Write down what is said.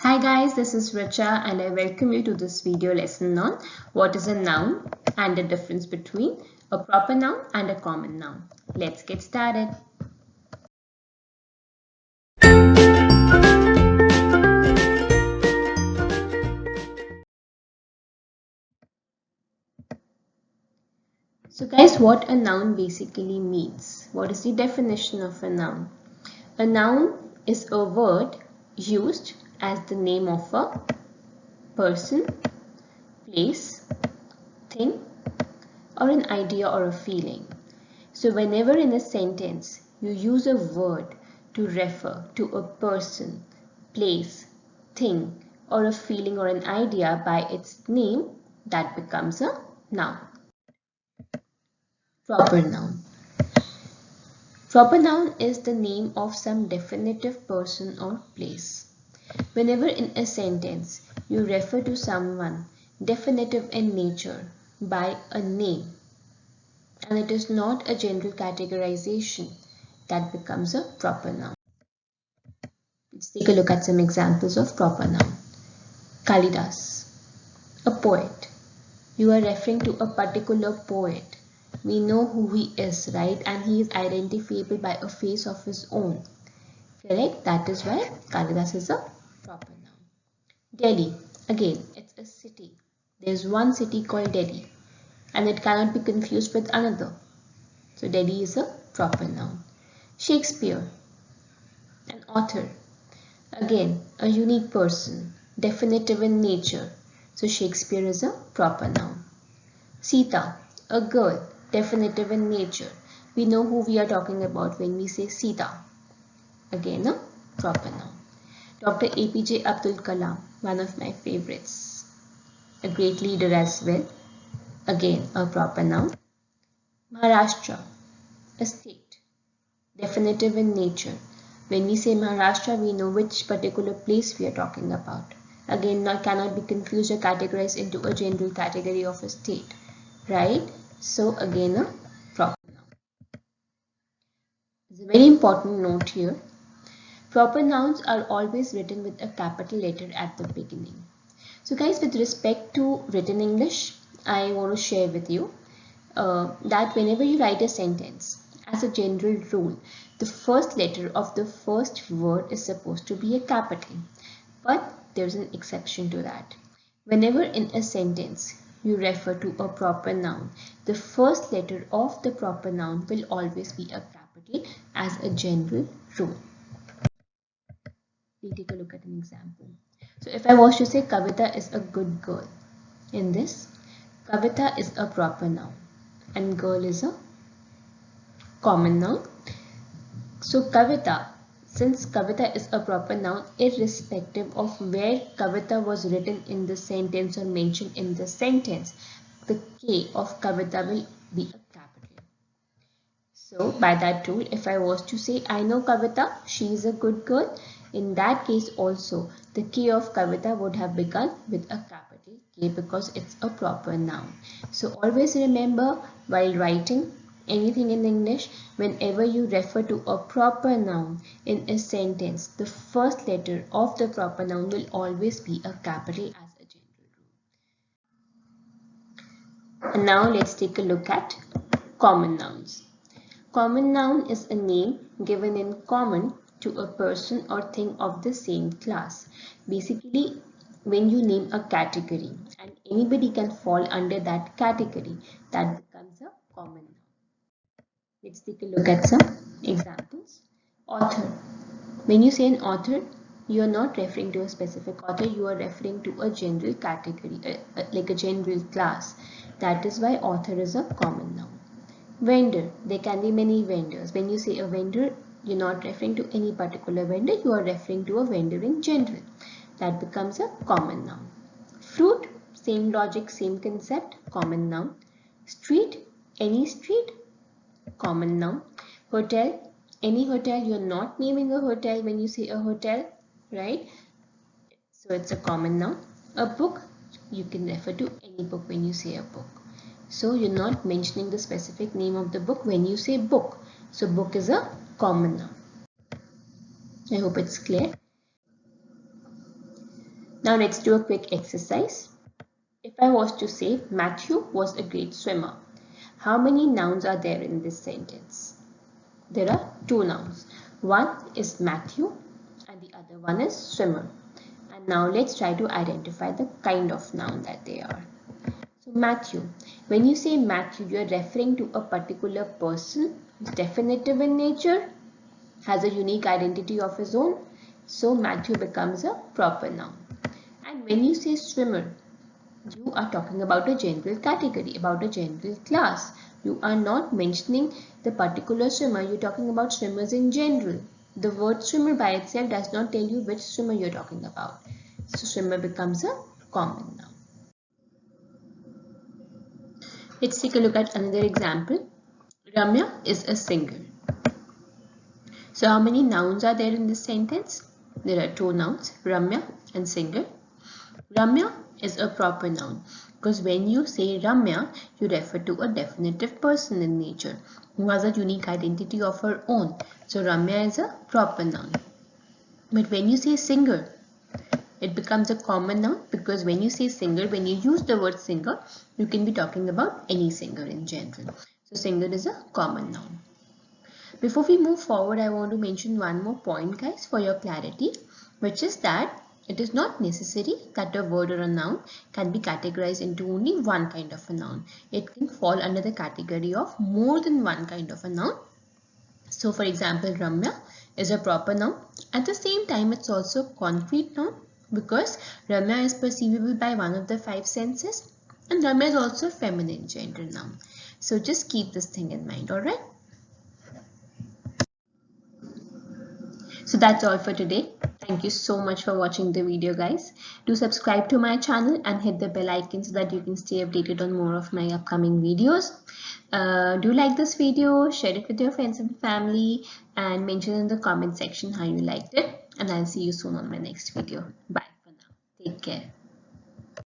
Hi guys, this is Richa and I welcome you to this video lesson on what is a noun and the difference between a proper noun and a common noun. Let's get started. So guys, what a noun basically means? What is the definition of a noun? A noun is a word used as the name of a person, place, thing, or an idea or a feeling. So whenever in a sentence you use a word to refer to a person, place, thing, or a feeling or an idea by its name, that becomes a noun. Proper noun. Proper noun is the name of some definitive person or place. Whenever in a sentence you refer to someone definitive in nature by a name, and it is not a general categorization, that becomes a proper noun. Let's take a look at some examples of proper noun. Kalidas, a poet. You are referring to a particular poet. We know who he is, right? And he is identifiable by a face of his own. Correct? That is why Kalidas is a proper noun. Delhi, again, it's a city. There's one city called Delhi, and it cannot be confused with another. So Delhi is a proper noun. Shakespeare, an author. Again, a unique person, definitive in nature. So Shakespeare is a proper noun. Sita, a girl, definitive in nature. We know who we are talking about when we say Sita. Again, a proper noun. Dr. APJ Abdul Kalam, one of my favorites. A great leader as well. Again, a proper noun. Maharashtra, a state, definitive in nature. When we say Maharashtra, we know which particular place we are talking about. Again, cannot be confused or categorized into a general category of a state, right? So again, a proper noun. There's a very important note here. Proper nouns are always written with a capital letter at the beginning. So guys, with respect to written English, I want to share with you that whenever you write a sentence, as a general rule, the first letter of the first word is supposed to be a capital. But there's an exception to that. Whenever in a sentence you refer to a proper noun, the first letter of the proper noun will always be a capital as a general rule. We take a look at an example. So if I was to say Kavita is a good girl, in this, Kavita is a proper noun and girl is a common noun. So Kavita, since Kavita is a proper noun, irrespective of where Kavita was written in the sentence or mentioned in the sentence, the K of Kavita will be a capital. So by that rule, if I was to say I know Kavita, she is a good girl, in that case also the K of Kavita would have begun with a capital K because it's a proper noun. So always remember, while writing anything in English, whenever you refer to a proper noun in a sentence, the first letter of the proper noun will always be a capital as a general rule. And now let's take a look at common nouns. Common noun is a name given in common to a person or thing of the same class. Basically, when you name a category and anybody can fall under that category, that becomes a common noun. Let's take a look at some examples. Author. When you say an author, you are not referring to a specific author, you are referring to a general category, like a general class. That is why author is a common noun. Vendor. There can be many vendors. When you say a vendor, you're not referring to any particular vendor, you are referring to a vendor in general. That becomes a common noun. Fruit. Same logic, same concept, common noun. Street. Any street, common noun. Hotel. Any hotel, you're not naming a hotel when you say a hotel, right? So it's a common noun. A book, you can refer to any book when you say a book. So you're not mentioning the specific name of the book when you say book. So book is a common noun. I hope it's clear. Now let's do a quick exercise. If I was to say Matthew was a great swimmer, how many nouns are there in this sentence? There are two nouns. One is Matthew and the other one is swimmer. And now let's try to identify the kind of noun that they are. So Matthew, when you say Matthew, you are referring to a particular person who's definitive in nature, has a unique identity of his own. So Matthew becomes a proper noun. And when you say swimmer, you are talking about a general category, about a general class. You are not mentioning the particular swimmer, you're talking about swimmers in general. The word swimmer by itself does not tell you which swimmer you're talking about. So swimmer becomes a common noun. Let's take a look at another example. Ramya is a singer. So how many nouns are there in this sentence? There are two nouns, Ramya and singer. Ramya is a proper noun because when you say Ramya, you refer to a definitive person in nature who has a unique identity of her own. So Ramya is a proper noun. But when you say singer, it becomes a common noun because when you say singer, when you use the word singer, you can be talking about any singer in general. So singer is a common noun. Before we move forward, I want to mention one more point, guys, for your clarity, which is that it is not necessary that a word or a noun can be categorized into only one kind of a noun. It can fall under the category of more than one kind of a noun. So, for example, Ramya is a proper noun. At the same time, it's also a concrete noun because Ramya is perceivable by one of the five senses, and Ramya is also a feminine gender noun. So, just keep this thing in mind, alright? So that's all for today. Thank you so much for watching the video, guys. Do subscribe to my channel and hit the bell icon so that you can stay updated on more of my upcoming videos. Do like this video, share it with your friends and family, and mention in the comment section how you liked it. And I'll see you soon on my next video. Bye for now. Take care.